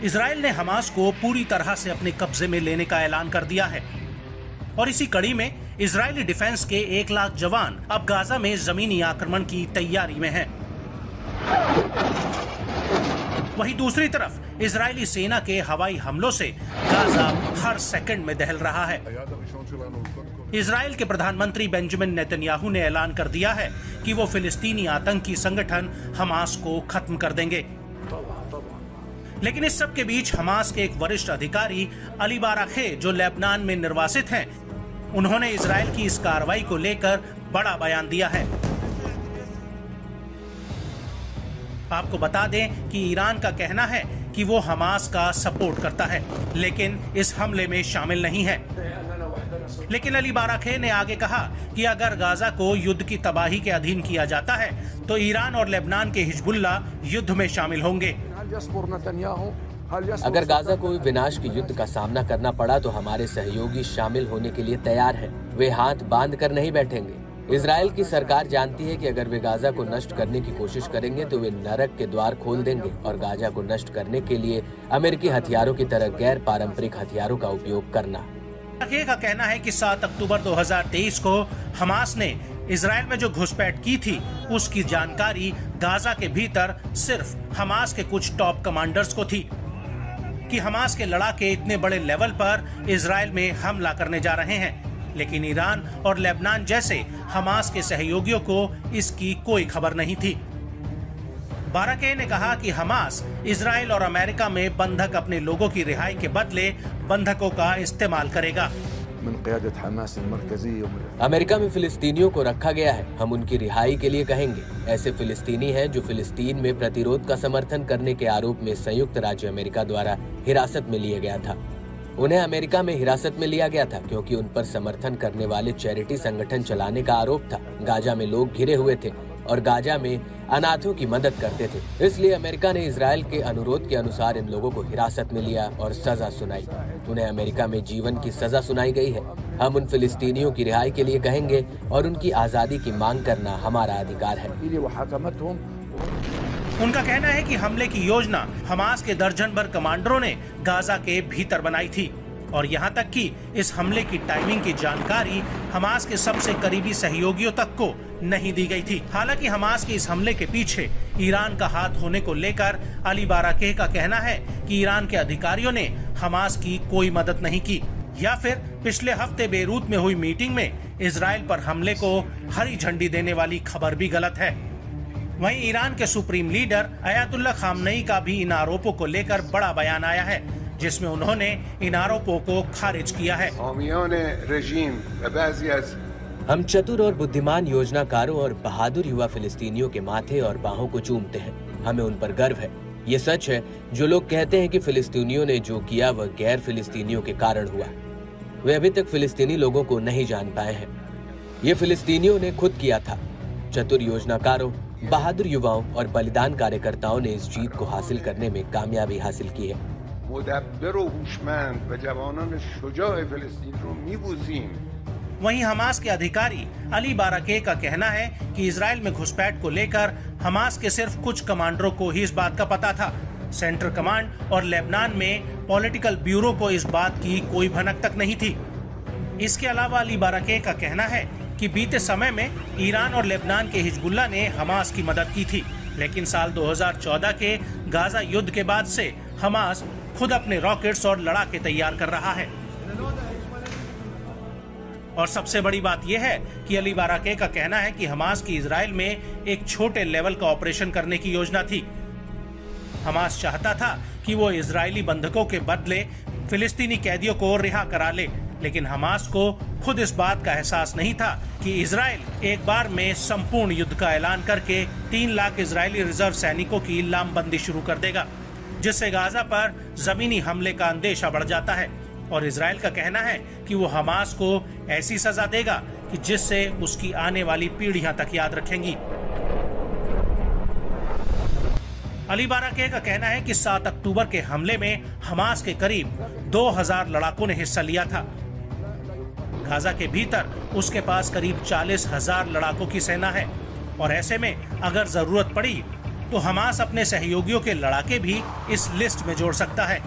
Israel ने Hamas को पूरी तरह से अपने कब्जे में लेने का ऐलान कर दिया है और इसी कड़ी में इजरायली डिफेंस के 1 लाख जवान अब गाजा में जमीनी आक्रमण की तैयारी में हैं। वहीं दूसरी तरफ इजरायली सेना के हवाई हमलों से गाजा हर सेकंड में दहल रहा है। इजराइल के प्रधानमंत्री बेंजामिन नेतन्याहू ने ऐलान कर दिया है कि वो फिलिस्तीनी आतंकी संगठन हमास को खत्म कर देंगे। लेकिन इस सब के बीच हमास के एक वरिष्ठ अधिकारी अली बाराखे, जो लेबनान में निर्वासित हैं, उन्होंने इजराइल की इस कार्रवाई को लेकर बड़ा बयान दिया है। आपको बता दें कि ईरान का कहना है कि वो हमास का सपोर्ट करता है, लेकिन इस हमले में शामिल नहीं है। लेकिन अली बाराखे ने आगे कहा कि अगर गाजा को युद्ध की तबाही के अधीन किया जाता है तो ईरान और लेबनान के हिजबुल्लाह युद्ध में शामिल होंगे। अगर गाजा को विनाश के युद्ध का सामना करना पड़ा तो हमारे सहयोगी शामिल होने के लिए तैयार हैं। वे हाथ बांध कर नहीं बैठेंगे। इजराइल की सरकार जानती है कि अगर वे गाजा को नष्ट करने की कोशिश करेंगे तो वे नरक के द्वार खोल देंगे और गाजा को नष्ट करने के लिए अमेरिकी हथियारों की तरह गैर पारंपरिक हथियारों का उपयोग करना। का कहना है कि 7 अक्टूबर 2023 को हमास ने इजराइल में जो घुसपैठ की थी उसकी जानकारी गाजा के भीतर सिर्फ हमास के कुछ टॉप कमांडर्स को थी कि हमास के लड़ाके इतने बड़े लेवल पर इजराइल में हमला करने जा रहे हैं। लेकिन ईरान और लेबनान जैसे हमास के सहयोगियों को इसकी कोई खबर नहीं थी। बाराके ने कहा कि हमास इजराइल और अमेरिका में बंधक अपने लोगों की रिहाई के बदले बंधकों का इस्तेमाल करेगा। अमेरिका में फिलिस्तीनियों को रखा गया है, हम उनकी रिहाई के लिए कहेंगे। ऐसे फिलिस्तीनी हैं जो फिलिस्तीन में प्रतिरोध का समर्थन करने के आरोप में संयुक्त राज्य अमेरिका द्वारा हिरासत में लिया गया था। उन्हें अमेरिका में हिरासत में लिया गया था क्योंकि उन पर समर्थन करने वाले चैरिटी संगठन चलाने का आरोप था। गाजा में लोग घिरे हुए थे और गाजा में अनाथों की मदद करते थे। इसलिए अमेरिका ने इजराइल के अनुरोध के अनुसार इन लोगों को हिरासत में लिया और सजा सुनाई। उन्हें अमेरिका में जीवन की सजा सुनाई गई है। हम उन फिलिस्तीनियों की रिहाई के लिए कहेंगे और उनकी आजादी की मांग करना हमारा अधिकार है। उनका कहना है कि हमले की योजना हमास के दर्जन भर कमांडरों ने गाजा के भीतर बनाई थी और यहाँ तक कि इस हमले की टाइमिंग की जानकारी हमास के सबसे करीबी सहयोगियों तक को नहीं दी गई थी। हालांकि हमास के इस हमले के पीछे ईरान का हाथ होने को लेकर अली बाराके का कहना है कि ईरान के अधिकारियों ने हमास की कोई मदद नहीं की, या फिर पिछले हफ्ते बेरूत में हुई मीटिंग में इजराइल पर हमले को हरी झंडी देने वाली खबर भी गलत है। वहीं ईरान के सुप्रीम लीडर अयातुल्लाह खामनेई का भी इन आरोपों को लेकर बड़ा बयान आया है, जिसमें उन्होंने इन आरोपों को खारिज किया है। हम चतुर और बुद्धिमान योजनाकारों और बहादुर युवा फिलिस्तीनियों के माथे और बाहों को चूमते हैं। हमें उन पर गर्व है। ये सच है जो लोग कहते हैं कि फिलिस्तीनियों ने जो किया वह गैर फिलिस्तीनियों के कारण हुआ। वे अभी तक फिलिस्तीनी लोगों को नहीं जान पाए हैं। ये फिलिस्तीनियों ने खुद किया था। चतुर योजनाकारों, बहादुर युवाओं और बलिदान कार्यकर्ताओं ने इस जीत को हासिल करने में कामयाबी हासिल की है। वहीं हमास के अधिकारी अली बाराके का कहना है कि इजराइल में घुसपैठ को लेकर हमास के सिर्फ कुछ कमांडरों को ही इस बात का पता था। सेंट्रल कमांड और लेबनान में पॉलिटिकल ब्यूरो को इस बात की कोई भनक तक नहीं थी। इसके अलावा अली बाराके का कहना है कि बीते समय में ईरान और लेबनान के हिजबुल्लाह ने हमास की मदद की थी, लेकिन साल 2014 के गाजा युद्ध के बाद से हमास खुद अपने रॉकेट्स और लड़ाके तैयार कर रहा है। और सबसे बड़ी बात यह है कि अली बाराके का कहना है कि हमास की इजराइल में एक छोटे लेवल का ऑपरेशन करने की योजना थी। हमास चाहता था कि वो इजरायली बंधकों के बदले फिलिस्तीनी कैदियों को रिहा करा ले, लेकिन हमास को खुद इस बात का एहसास नहीं था कि इजराइल एक बार में संपूर्ण युद्ध का ऐलान करके 3 लाख इजरायली रिजर्व सैनिकों की लामबंदी शुरू कर देगा, जिससे गाजा पर जमीनी हमले का अंदेशा बढ़ जाता है। और इजराइल का कहना है कि वो हमास को ऐसी सजा देगा कि जिससे उसकी आने वाली पीढ़ियां तक याद रखेंगी। अली बाराके का कहना है कि 7 अक्टूबर के हमले में हमास के करीब 2000 लड़ाकों ने हिस्सा लिया था। गाजा के भीतर उसके पास करीब 40,000 लड़ाकों की सेना है और ऐसे में अगर जरूरत पड़ी तो हमास अपने सहयोगियों के लड़ाके भी इस लिस्ट में जोड़ सकता है।